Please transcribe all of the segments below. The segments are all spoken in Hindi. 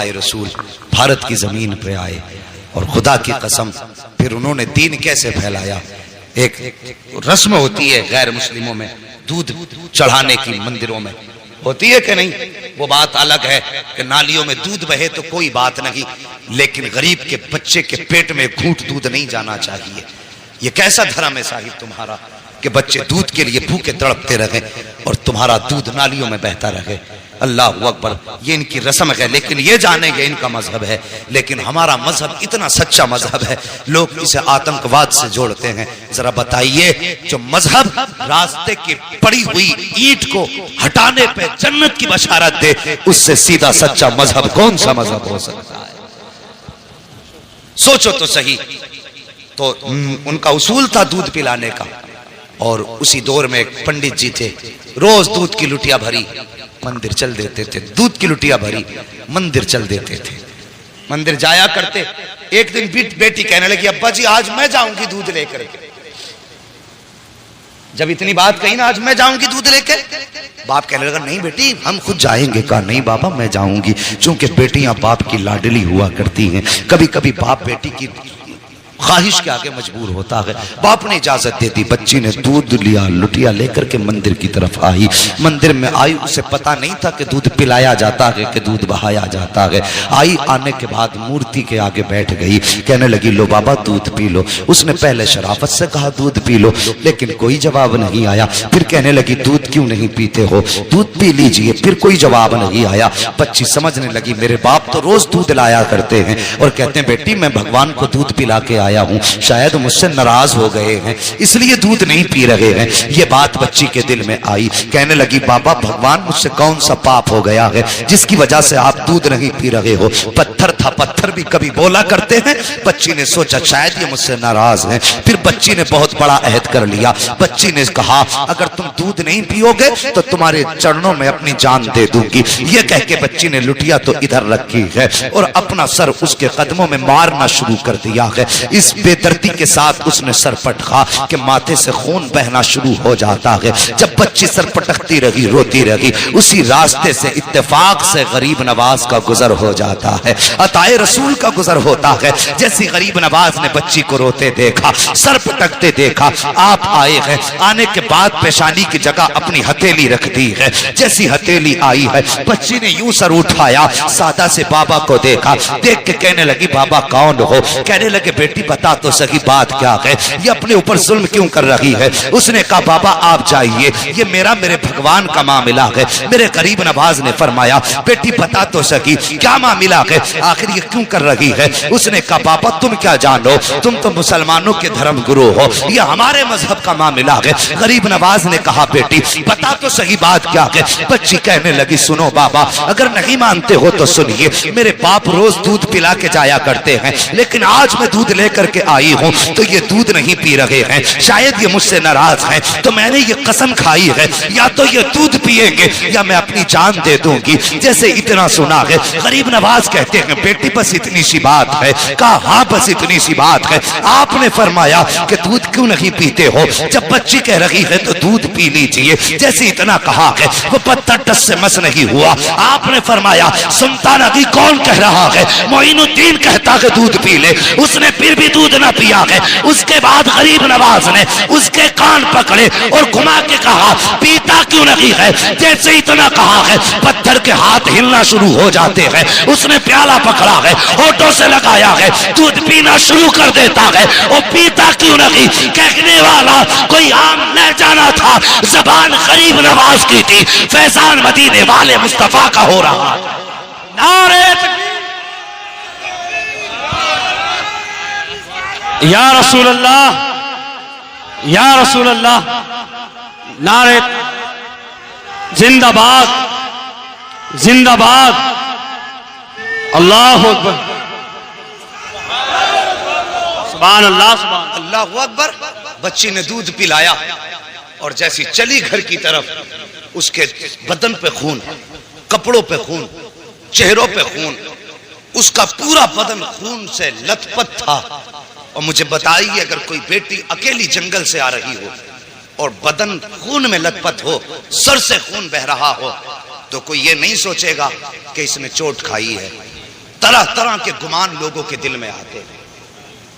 आए रसूल भारत की जमीन पे आए और खुदा की कसम फिर उन्होंने दीन कैसे फैलाया। एक रस्म होती है गैर मुस्लिमों में दूध चढ़ाने की, मंदिरों में होती है कि नहीं, वो बात अलग है कि नालियों में दूध बहे तो कोई बात नहीं, लेकिन गरीब के बच्चे के पेट में घूंट दूध नहीं जाना चाहिए। ये कैसा धर्म है साहिब तुम्हारा कि बच्चे दूध के लिए भूखे तड़पते रहे और तुम्हारा दूध नालियों में बहता रहे। अल्लाह अकबर, ये इनकी रस्म है, लेकिन ये जानेंगे इनका मजहब है। लेकिन हमारा मजहब इतना सच्चा मजहब है, लोग इसे आतंकवाद से जोड़ते हैं। जरा बताइए, जो मजहब रास्ते की पड़ी हुई ईंट को हटाने पे जन्नत की बशारत दे, उससे सीधा सच्चा मजहब कौन सा मजहब हो सकता है? सोचो तो सही। तो उनका उसूल था दूध पिलाने का, और उसी दौर में एक पंडित जी थे, रोज दूध की लुटिया भरी मंदिर चल देते थे, दूध की लुटिया भरी मंदिर चल देते थे, मंदिर जाया करते। एक दिन बेटी कहने लगी, अब्बा जी आज मैं जाऊंगी दूध लेकर। जब इतनी बात कही ना, आज मैं जाऊंगी दूध लेकर, बाप कहने लगा नहीं बेटी हम खुद जाएंगे। कहा नहीं बाबा मैं जाऊंगी, चूंकि बेटियां बाप की लाडली हुआ करती हैं, कभी कभी बाप बेटी की ख्वाहिश के आगे मजबूर होता है। बाप ने इजाजत दे दी, बच्ची ने दूध लिया, लुटिया लेकर के मंदिर की तरफ आई। मंदिर में आई, उसे पता नहीं था कि दूध पिलाया जाता है कि दूध बहाया जाता है। आई, आने के बाद मूर्ति के आगे बैठ गई, कहने लगी लो बाबा दूध पी लो। उसने पहले शराफत से कहा दूध पी लो, लेकिन कोई जवाब नहीं आया। फिर कहने लगी दूध क्यों नहीं पीते हो, दूध पी लीजिए, फिर कोई जवाब नहीं आया। बच्ची समझने लगी मेरे बाप तो रोज दूध लाया करते हैं और कहते हैं बेटी मैं भगवान को दूध पिला के आया हूं, शायद मुझसे नाराज हो गए हैं इसलिए दूध नहीं पी रहे हैं। ये बात बच्ची के दिल में आई, कहने लगी बाबा भगवान मुझसे कौन सा पाप हो गया है जिसकी वजह से आप दूध नहीं पी रहे हो। पत्थर था, पत्थर भी कभी बोला करते हैं। बच्ची ने सोचा शायद ये मुझसे नाराज है। फिर बच्ची ने बहुत बड़ा अहद कर लिया। बच्ची ने कहा अगर तुम दूध नहीं पियोगे तो तुम्हारे चरणों में अपनी जान दे दूंगी। ये कह के बच्ची ने लुटिया तो इधर रखी है और अपना सर उसके कदमों में मारना शुरू कर दिया है। इस बेदर्दी के साथ उसने सर पटका कि माथे से खून बहना शुरू हो जाता है। जब बच्ची सर पटकती रही, रोती रही, उसी रास्ते से इत्तेफाक से गरीब नवाज का गुजर हो जाता है, अताए रसूल का गुजर होता है। जैसी गरीब नवाज ने बच्ची को रोते देखा, सर पटकते देखा, आप आए हैं। आने के बाद पेशानी की जगह अपनी हथेली रख दी है। जैसी हथेली आई है, बच्ची ने यूं सर उठाया, सादा से बाबा को देखा, देख के कहने लगी बाबा कौन हो। कहने लगे बेटी बता तो सही बात क्या है, ये अपने ऊपर जुल्म क्यों कर रही है। उसने कहा बाबा आप जाइए, ये मेरे भगवान का मामला है। मेरे गरीब नवाज ने फरमाया बेटी बता तो सही क्या मामला है, आखिर ये क्यों कर रही है। उसने कहा बाबा तुम क्या जानो, तुम तो मुसलमानों के धर्म गुरु हो, ये हमारे मजहब का मामला है। गरीब नवाज ने कहा बेटी बता तो सही बात क्या है। बच्ची कहने लगी सुनो बाबा अगर नहीं मानते हो तो सुनिए, मेरे बाप रोज दूध पिला के जाया करते हैं, लेकिन आज मैं दूध लेकर के आई हूं तो ये दूध नहीं पी रहे हैं, शायद ये मुझसे नाराज हैं। तो मैंने ये कसम खाई है या तो ये दूध पिएंगे या मैं अपनी जान दे दूंगी। जैसे इतना सुना है, गरीब नवाज कहते हैं बेटी बस इतनी सी बात है। कहा हाँ बस इतनी सी बात है। आपने फरमाया कि दूध क्यों नहीं पीते हो। जब बच्ची कह रही है तो दूध पी लीजिए, जैसे इतना कहा है वो पत्थर टस से मस नहीं हुआ। आपने फरमाया सुनता नहीं कौन कह रहा है, मोइनुद्दीन कहता है दूध पी ले। उसने फिर भी दूध ना पिया है। उसके बाद गरीब नवाज ने उसके कान पकड़े और घुमा के कहा पीता क्यों नहीं है। जैसे इतना कहा है पत्थर के हाथ हिलना शुरू हो जाते हैं। उसने प्याला पकड़ा है, होठों से लगाया है, दूध पीना शुरू कर देता है। और पीता क्यों नहीं, कहने वाला कोई आम न जाना था, जबान गरीब नवाज की थी। फैजान मदीने वाले मुस्तफा का हो रहा। नारे या रसूल अल्लाह, या रसूल अल्लाह, नारे जिंदाबाद जिंदाबाद, अल्लाह अकबर, सुभान अल्लाह, सुभान अल्लाह अकबर। बच्ची ने दूध पिलाया और जैसी चली घर की तरफ उसके बदन पे खून, कपड़ों पे खून, चेहरों पे खून, उसका पूरा बदन खून से लथपथ था। और मुझे बताइए अगर कोई बेटी अकेली जंगल से आ रही हो और बदन खून में लथपथ हो, सर से खून बह रहा हो, तो कोई ये नहीं सोचेगा कि इसने चोट खाई है। तरह तरह के गुमान लोगों के दिल में आते हैं,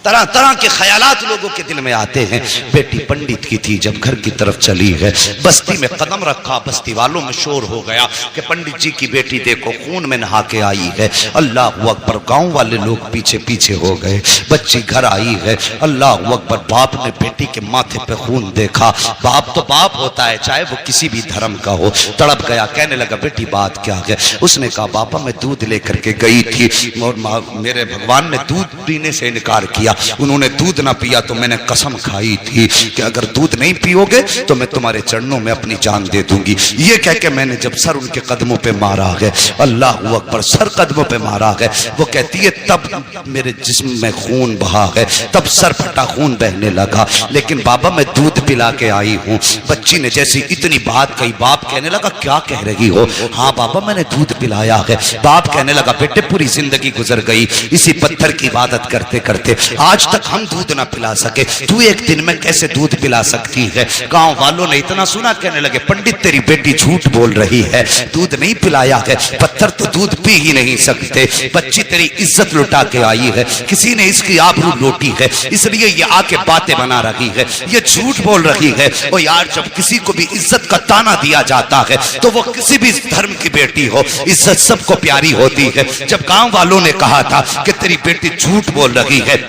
तरह तरह के ख्यालात लोगों के दिल में आते हैं। बेटी पंडित की थी, जब घर की तरफ चली है, बस्ती में कदम रखा, बस्ती वालों में शोर हो गया कि पंडित जी की बेटी देखो खून में नहा के आई है। अल्लाह अकबर, गांव वाले लोग पीछे पीछे हो गए। बच्ची घर आई है, अल्लाह अकबर, बाप ने बेटी के माथे पे खून देखा। बाप तो बाप होता है, चाहे वो किसी भी धर्म का हो। तड़प गया, कहने लगा बेटी बात क्या है? उसने कहा बापा मैं दूध लेकर के गई थी और मेरे भगवान ने दूध पीने से इनकार किया। उन्होंने दूध ना पिया तो मैंने कसम खाई थी कि अगर दूध नहीं पियोगे तो मैं तुम्हारे चरणों में अपनी जान दे दूंगी। ये कह के मैंने जब सर उनके कदमों पे मारा है, अल्लाह अकबर, सर कदमों पे मारा है, वो कहती है तब मेरे जिस्म में खून बहा है, तब सर फटा खून बहने लगा। लेकिन बाबा मैं दूध पिला के आई हूँ। बच्ची ने जैसी इतनी बात कही, बाप कहने लगा क्या कह रही हो? हाँ बाबा मैंने दूध पिलाया है। बाप कहने लगा बेटे पूरी जिंदगी गुजर गई इसी पत्थर की इबादत करते करते, आज तक हम दूध ना पिला सके, तू एक दिन में कैसे दूध पिला सकती है? गांव वालों ने इतना सुना, कहने लगे पंडित तेरी बेटी झूठ बोल रही है, दूध नहीं पिलाया है, पत्थर तो दूध पी ही नहीं सकते। बच्ची तेरी इज्जत लुटा के आई है, किसी ने इसकी आबरू लूटी है, इसलिए ये आके बातें बना रही है, ये झूठ बोल रही है। और यार जब किसी को भी इज्जत का ताना दिया जाता है तो वो किसी भी धर्म की बेटी हो, इज्जत सबको प्यारी होती है। जब गांव वालों ने कहा था कि तेरी बेटी झूठ बोल रही है,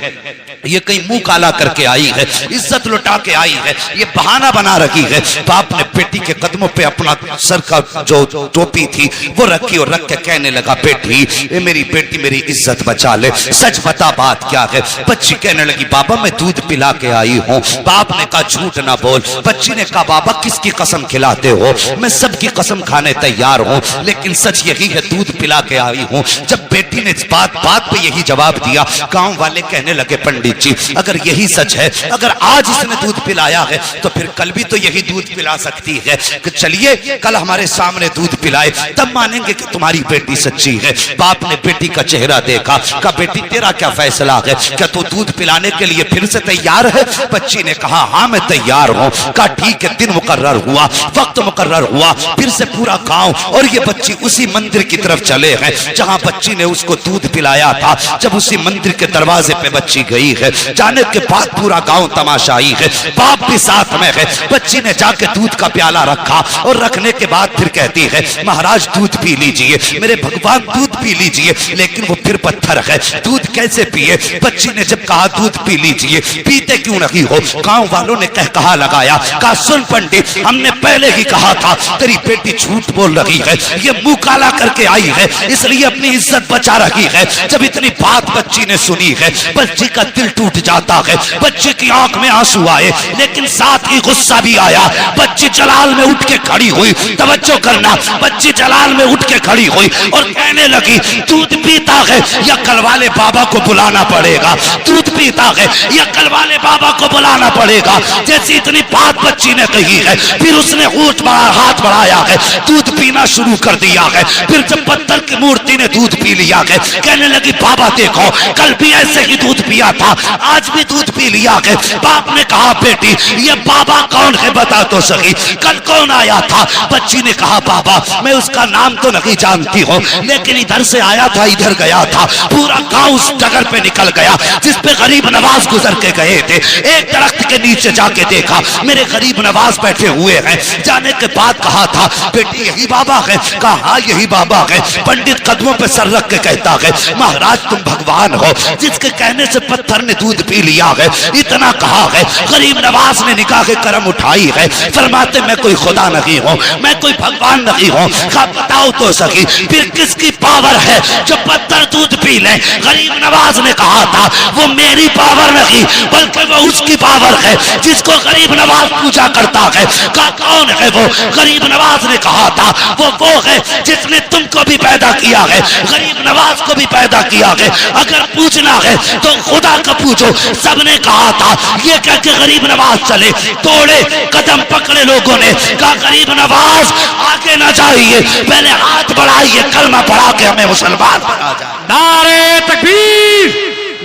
ये कहीं मुंह काला करके आई है, इज्जत लुटा के आई है, ये बहाना बना रही है, बाप ने बेटी के कदमों पे अपना सर का जो टोपी थी वो रखी और रख के कहने लगा बेटी ये मेरी बेटी मेरी इज्जत बचा ले, सच बता बात क्या है? बच्ची कहने लगी बाबा मैं दूध पिला के आई हूँ। बाप ने कहा झूठ ना बोल। बच्ची ने कहा बाबा किसकी कसम खिलाते हो? मैं सबकी कसम खाने तैयार हूँ, लेकिन सच यही है दूध पिला के आई हूँ। जब बेटी ने इस बात पे यही जवाब दिया, गांव वाले कहने लगे पंडित जी अगर यही सच है, अगर आज इसने दूध पिलाया है तो फिर कल भी तो यही दूध पिला सकती है। कि चलिए कल हमारे सामने दूध पिलाए तब मानेंगे कि तुम्हारी बेटी सच्ची है। बाप ने बेटी का चेहरा देखा, कहा बेटी तेरा क्या फैसला है, क्या तू दूध पिलाने के लिए फिर से तैयार है? बच्ची ने कहा हाँ मैं तैयार हूँ। कहा ठीक है। दिन मुकर्रर हुआ, वक्त मुकर्रर हुआ, फिर से पूरा गांव और ये बच्ची उसी मंदिर की तरफ चले हैं जहां बच्ची ने उसको दूध पिलाया था। जब उसी मंदिर के दरवाजे पे बच्ची गई है, जाने के बाद पूरा गांव तमाशाई है, बाप भी साथ में है। बच्ची ने जाके दूध का प्याला रखा और रखने के बाद फिर कहती है महाराज दूध पी लीजिए, मेरे भगवान दूध पी लीजिए। लेकिन वो फिर पत्थर है, दूध कैसे पिए? बच्ची ने जब कहा दूध पी लीजिए, पीते क्यों नहीं हो? गांव वालों ने कहा लगाया, कहा सुन पंडित हमने पहले ही कहा था तेरी बेटी झूठ बोल रही है, ये मुंह काला करके आई है इसलिए अपनी इज्जत बचा रही है। जब इतनी बात बच्ची ने सुनी है, बच्ची का दिल टूट जाता है, बच्चे की आंख में आंसू आए, लेकिन साथ ही गुस्सा भी आया। बच्ची जलाल में उठ के खड़ी हुई, तवज्जो करना, बच्ची जलाल में उठ के खड़ी हुई और कहने लगी दूध पीता है या कल वाले बाबा को बुलाना पड़ेगा, दूध पीता है या कल वाले बाबा को बुलाना पड़ेगा। जैसी इतनी बात बच्ची ने कही है, फिर उसने हाथ बढ़ाया है, दूध पीना शुरू कर दिया है। फिर जब पत्थर की मूर्ति ने दूध पी लिया है, कहने लगी बाबा देखो कल भी ऐसे ही दूध पिया था, आज भी दूध पी लिया है। बाप ने कहा बेटी ये बाबा कौन है बता तो सही, कल कौन आया था? बच्ची ने कहा बाबा मैं उसका नाम तो नहीं जानती हूँ, लेकिन इधर से आया था इधर गया था, पूरा गांव उस जगह पे निकल गया जिस पे गरीब नवाज गुजर के गए थे। एक दरख्त के नीचे जाके देखा मेरे गरीब नवाज बैठे हुए हैं। जाने के बाद कहा था बेटी यही बाबा है? कहा हाँ यही बाबा है। पंडित कदमों पे सर रख के कहता है महाराज तुम भगवान हो, जिसके कहने से पत्थर ने दूध पी लिया है, इतना कहा है। गरीब नवाज ने निकाह के करम उठाई है, फरमाते मैं कोई खुदा नहीं हूँ, मैं कोई भगवान नहीं हूँ। कहा बताओ तो सही फिर किसकी पावर है जो पत्थर दूध पी ले? गरीब नवाज ने कहा था वो मेरी पावर नहीं बल्कि वो उसकी पावर है जिसको गरीब नवाज पूजा करता है। कहा कौन है वो? गरीब नवाज ने कहा था वो है जिसने तुमको भी पैदा किया है, गरीब नवाज को भी पैदा किया है। अगर पूछना है तो खुदा का पूछो। सबने कहा था ये कह के गरीब नवाज चले, तोड़े कदम पकड़े लोगों ने, कहा गरीब नवाज आगे ना जाइए, पहले हाथ बढ़ाइए, कलमा पढ़ा के हमें मुसलमान बना जाए। नारे तकबीर,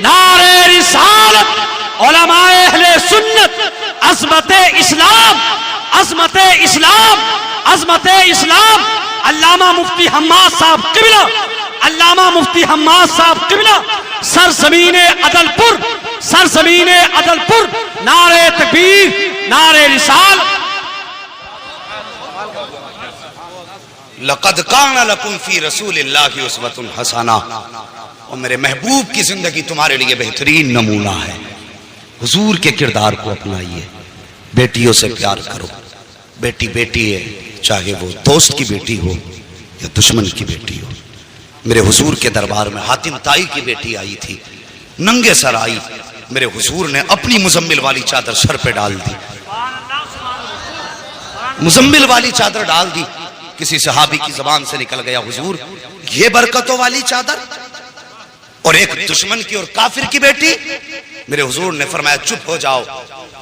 नारे रिसालत, उलमाए अहले सुन्नत, अज़मते इस्लाम, अज़मते इस्लाम, अज़मते इस्लाम। अल्लामा मुफ्ती हम्माद साहब किबला अल्लामा मुफ्ती हम्माद साहब किबला सरजमीने अदलपुर नारे तकबीर नारे रिसाल। लक़द काना लकुम फी रसूलिल्लाहि उस्वतुन हसना, और मेरे महबूब की जिंदगी तुम्हारे लिए बेहतरीन नमूना है। हुजूर के किरदार को अपनाइए, बेटियों से प्यार करो। बेटी बेटी है, चाहे वो दोस्त की बेटी हो या दुश्मन की बेटी हो। मेरे हुजूर के दरबार में हातिम ताई की बेटी आई थी, नंगे सर आई। मेरे हुजूर ने अपनी मुजम्मिल वाली चादर सर पे डाल दी, मुजम्मिल वाली चादर डाल दी। किसी सहाबी की जबान से निकल गया, हुजूर ये बरकतों वाली चादर, और एक दुश्मन की और काफिर की बेटी। मेरे हुजूर ने फरमाया चुप हो जाओ,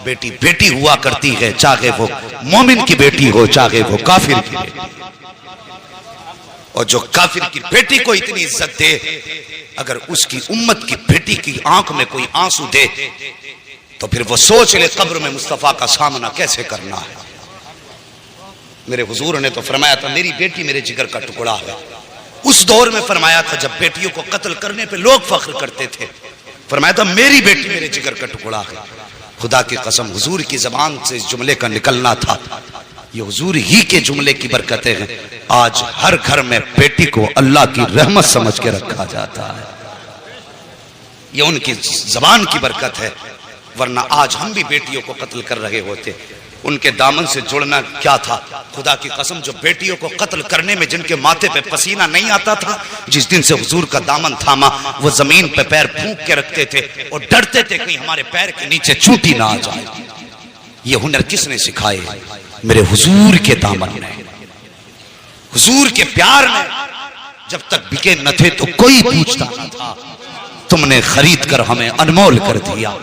बेटी बेटी हुआ करती है, चाहे वो मोमिन की बेटी हो चाहे वो काफिर की बेटी। और जो काफिर की बेटी को इतनी इज्जत दे, अगर उसकी उम्मत की बेटी की आंख में कोई आंसू दे तो फिर वो सोच ले कब्र में मुस्तफा का सामना कैसे करना है। मेरे हुजूर ने तो फरमाया था मेरी बेटी मेरे जिगर का टुकड़ा है। उस दौर में फरमाया था जब बेटियों को कत्ल करने पे लोग फख्र करते थे, फरमाया था मेरी बेटी मेरे जिगर का टुकड़ा है। खुदा की कसम हुजूर की जबान से इस जुमले का निकलना था, ये हुजूर ही के जुमले की बरकतें हैं। आज हर घर में बेटी को अल्लाह की रहमत समझ के रखा जाता है, ये उनकी जबान की बरकत है। वरना आज हम भी बेटियों को कत्ल कर रहे होते। उनके दामन से जुड़ना क्या था। खुदा की कसम जो बेटियों को कत्ल करने में जिनके माथे पे पसीना नहीं आता था, जिस दिन से हुजूर का दामन थामा, वो जमीन पे पैर फूंक के रखते थे और डरते थे कहीं हमारे पैर के नीचे चूंटी ना आ जाए। ये हुनर किसने सिखाए? मेरे हुजूर के दामन ने, हुजूर के प्यार ने। जब तक बिके न थे तो कोई पूछता न था, तुमने खरीद कर हमें अनमोल कर दिया।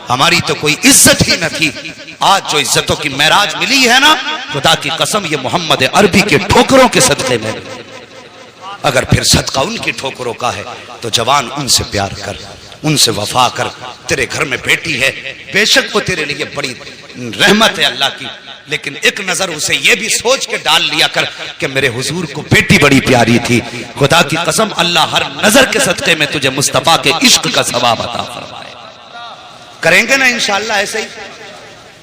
हमारी तो कोई इज्जत ही न थी। आज जो इज्जतों की महराज मिली है ना, खुदा की कसम ये मोहम्मद अरबी के ठोकरों के सदक़े में। अगर फिर सदका उनकी ठोकरों का है तो जवान उनसे प्यार कर, उनसे वफा कर। तेरे घर में बेटी है, बेशक वो तेरे लिए बड़ी रहमत है अल्लाह की, लेकिन एक नजर उसे ये भी सोच के डाल लिया कर कि मेरे हुजूर को बेटी बड़ी प्यारी थी। खुदा की कसम अल्लाह हर नजर के सदक़े में तुझे मुस्तफा के इश्क का सवाब अता फरमाए। करेंगे ना इंशाअल्लाह ऐसे ही।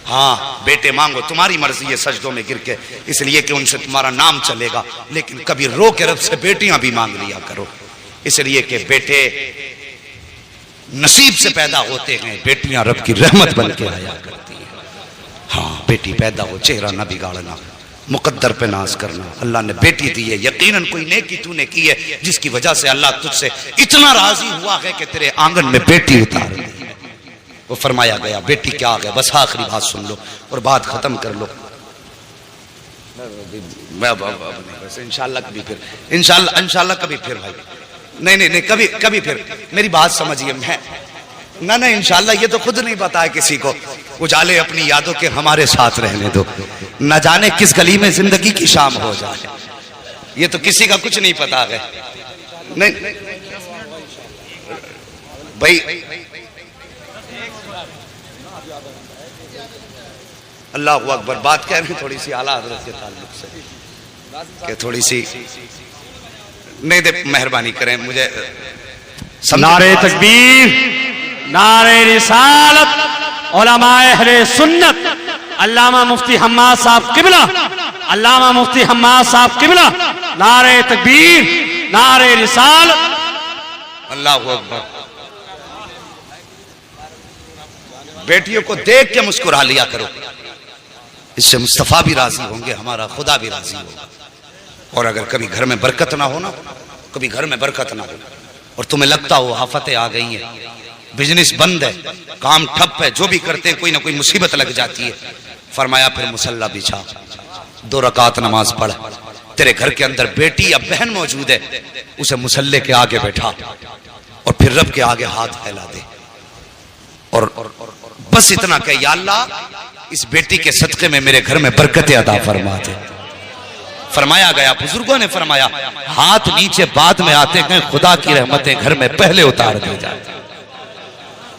हाँ बेटे मांगो, तुम्हारी मर्जी है सजदों में गिर के, इसलिए कि उनसे तुम्हारा नाम चलेगा। लेकिन कभी रो के रब से बेटियां भी मांग लिया करो, इसलिए कि बेटे नसीब से पैदा होते हैं, बेटियां रब की रहमत बन के आया करती है। हाँ बेटी पैदा हो, चेहरा ना बिगाड़ना, मुकद्दर पे नाज करना। अल्लाह ने बेटी दी है, यकीनन कोई नेकी तूने की है जिसकी वजह से अल्लाह तुझसे इतना राजी हुआ है कि तेरे आंगन में बेटी उतार दी। वो फरमाया गया बेटी क्या आ गया। बस आखिरी बात सुन लो और बात खत्म कर लो। बस इंशाल्लाह कभी फिर, इंशाल्लाह कभी फिर भाई, नहीं कभी फिर मेरी बात समझिए। मैं ना इंशाल्लाह ये तो खुद नहीं पता है किसी को। उजाले अपनी यादों के हमारे साथ रहने दो, न जाने किस गली में जिंदगी की शाम हो जाए, ये तो किसी का कुछ नहीं पता है। नहीं भाई अल्लाह अकबर। बात कह रहे हैं थोड़ी सी आला हजरत के ताल्लुक से, कि थोड़ी सी नहीं दे, मेहरबानी करें मुझे। नारे तकबीर नारे रिसालत उलमाए अहले सुन्नत अल्लामा मुफ्ती हम्माद साहब किबला, अल्लामा मुफ्ती हम्माद साहब किबला, नारे तकबीर नारे रिसालत। अल्लाह अकबर। बेटियों को देख के मुस्कुरा लिया करो, इससे मुस्तफा भी राजी होंगे, हमारा खुदा भी राजी होगा। और अगर कभी घर में बरकत ना हो ना, कभी घर में बरकत ना हो और तुम्हें लगता हो आफतें आ गई हैं, बिजनेस बंद है, काम ठप है, जो भी करते हैं कोई ना कोई मुसीबत लग जाती है, फरमाया फिर मुसल्ला बिछा, 2 रकात नमाज पढ़। तेरे घर के अंदर बेटी या बहन मौजूद है, उसे मुसल्ले के आगे बैठा और फिर रब के आगे हाथ फैला दे और बस इतना कह, या अल्लाह इस बेटी के सदक़े में मेरे घर में बरकतें अता फरमा दे। फरमाया गया, बुजुर्गों ने फरमाया, हाथ नीचे बाद में आते हैं, खुदा की रहमतें घर में पहले उतार दी जाती।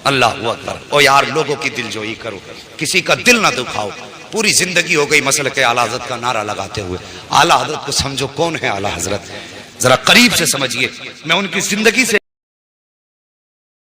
अल्लाह अकबर। ओ यार लोगों की दिलजोई करो, किसी का दिल ना दुखाओ। पूरी जिंदगी हो गई मसल के आला हजरत का नारा लगाते हुए। आला हजरत को समझो कौन है आला हजरत। जरा करीब से समझिए, मैं उनकी जिंदगी से